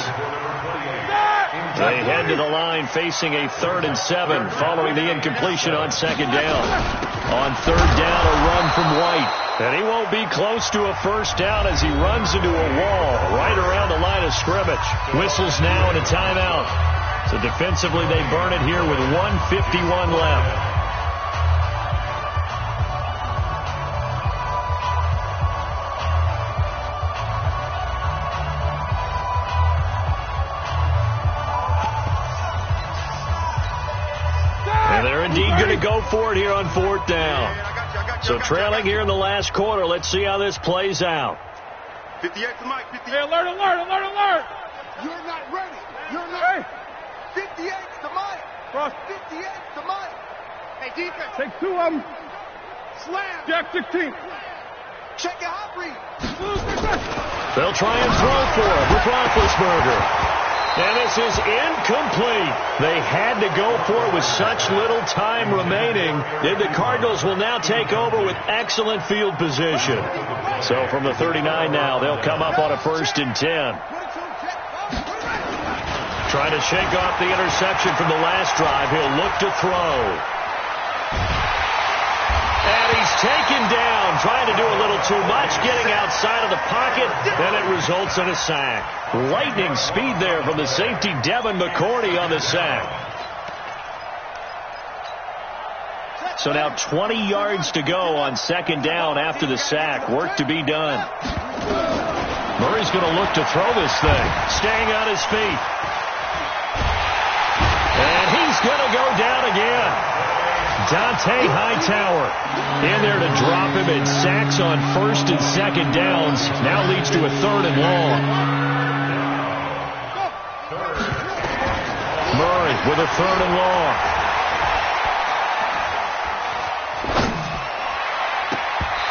Speaker 1: They head to the line facing a 3rd and 7 following the incompletion on second down. On third down, a run from White. And he won't be close to a first down as he runs into a wall right around the line of scrimmage. Whistles now and a timeout. So defensively, they burn it here with 1:51 left. And they're indeed going to go for it here on 4th down. So trailing here in the last quarter. Let's see how this plays out.
Speaker 5: 58 to Mike. 58.
Speaker 2: Hey, alert.
Speaker 7: You're not ready. You're not. 58 to Mike.
Speaker 2: Cross.
Speaker 7: 58 to Mike. Hey, defense.
Speaker 2: Take 2 of them.
Speaker 7: Slam.
Speaker 2: Jack 16.
Speaker 7: Check your hot read.
Speaker 1: They'll try and throw for it with Roethlisberger. And this is incomplete. They had to go for it with such little time remaining. And the Cardinals will now take over with excellent field position. So from the 39 now, they'll come up on a 1st and 10. Trying to shake off the interception from the last drive. He'll look to throw. And he's taken down, trying to do a little too much, getting outside of the pocket, and it results in a sack. Lightning speed there from the safety, Devin McCourty, on the sack. So now 20 yards to go on second down after the sack. Work to be done. Murray's going to look to throw this thing, staying on his feet. And he's going to go down again. Dante Hightower in there to drop him, and sacks on 1st and 2nd downs. Now leads to a 3rd and long. Murray with a 3rd and long.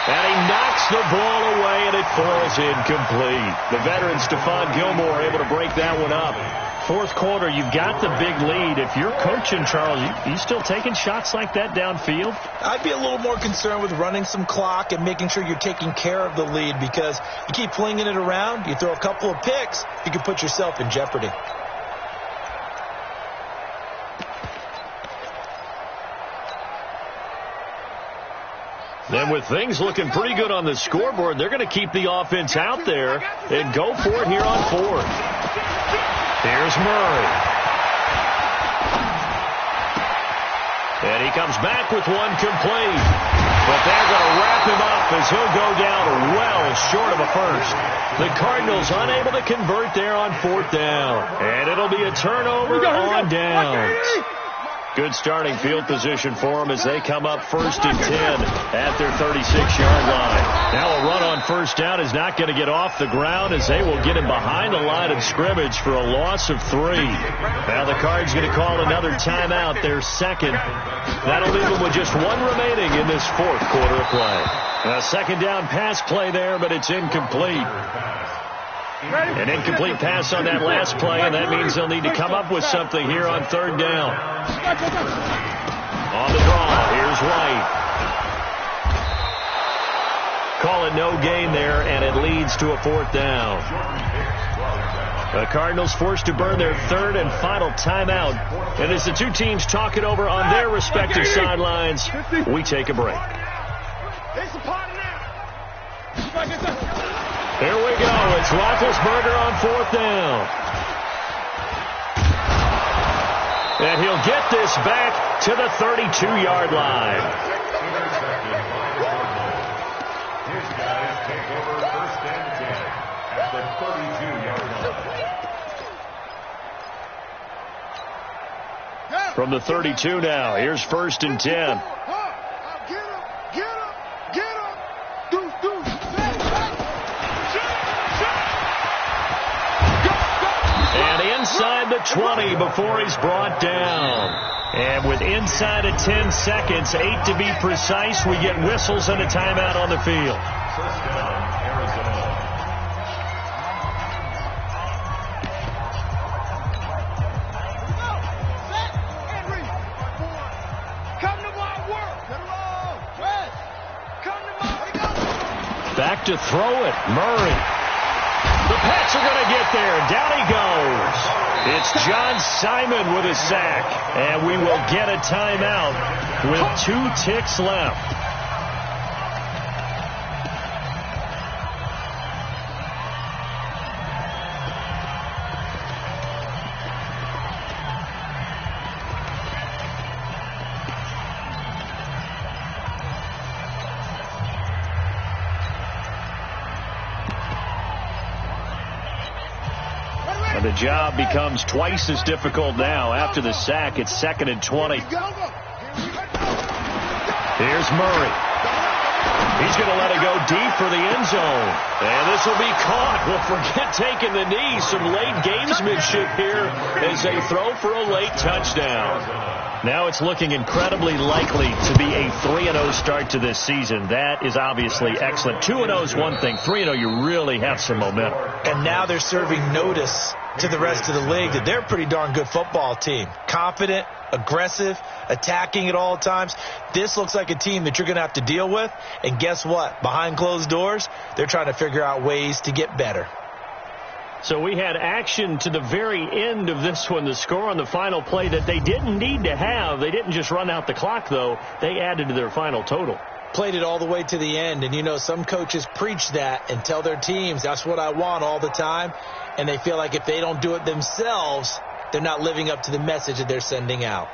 Speaker 1: And he knocks the ball away, and it falls incomplete. The veteran Stephon Gilmore able to break that one up. 4th quarter, you've got the big lead. If you're coaching, Charles, you still taking shots like that downfield?
Speaker 3: I'd be a little more concerned with running some clock and making sure you're taking care of the lead, because you keep flinging it around, you throw a couple of picks, you can put yourself in jeopardy.
Speaker 1: Then with things looking pretty good on the scoreboard, they're going to keep the offense out there and go for it here on 4th. Here's Murray. And he comes back with one complete. But they're going to wrap him up as he'll go down well short of a first. The Cardinals unable to convert there on 4th down. And it'll be a turnover on downs. Good starting field position for them as they come up 1st and 10 at their 36-yard line. Now a run on 1st down is not going to get off the ground, as they will get him behind the line of scrimmage for a loss of 3. Now the Cards going to call another timeout, their 2nd. That'll leave them with just 1 remaining in this 4th quarter of play. A 2nd down pass play there, but it's incomplete. An incomplete pass on that last play, and that means they'll need to come up with something here on 3rd down. On the draw, here's White. Call it no gain there, and it leads to a 4th down. The Cardinals forced to burn their 3rd and final timeout. And as the two teams talk it over on their respective sidelines, we take a break. Here we go. It's Roethlisberger on 4th down. And he'll get this back to the 32-yard line.
Speaker 4: His guys take over 1st and 10 at the 32-yard line.
Speaker 1: From the 32 now, here's 1st and 10. And inside the 20 before he's brought down. And with inside of 10 seconds, 8 to be precise, we get whistles and a timeout on the field.
Speaker 4: First down, Arizona.
Speaker 1: Back to throw it, Murray. The Pats are going to get there. Down he goes. It's John Simon with a sack. And we will get a timeout with 2 ticks left. And the job becomes twice as difficult now. After the sack, it's 2nd and 20. Here's Murray. He's going to let it go deep for the end zone. And this will be caught. Well, forget taking the knee. Some late gamesmanship here as they throw for a late touchdown. Now it's looking incredibly likely to be a 3-0 start to this season. That is obviously excellent. 2-0 is one thing. 3-0, you really have some momentum.
Speaker 3: And now they're serving notice to the rest of the league that they're a pretty darn good football team. Confident, aggressive, attacking at all times. This looks like a team that you're going to have to deal with. And guess what? Behind closed doors, they're trying to figure out ways to get better.
Speaker 1: So we had action to the very end of this one. The score on the final play that they didn't need to have. They didn't just run out the clock, though. They added to their final total.
Speaker 3: Played it all the way to the end. And, you know, some coaches preach that and tell their teams, that's what I want all the time. And they feel like if they don't do it themselves, they're not living up to the message that they're sending out.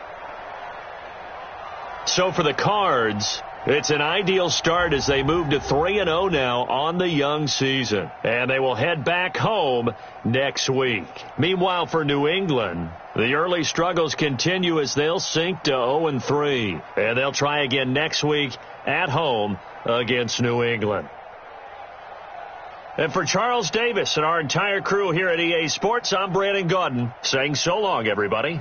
Speaker 1: So for the Cards, it's an ideal start as they move to 3-0 now on the young season. And they will head back home next week. Meanwhile, for New England, the early struggles continue as they'll sink to 0-3. And they'll try again next week at home against New England. And for Charles Davis and our entire crew here at EA Sports, I'm Brandon Gaudin saying so long, everybody.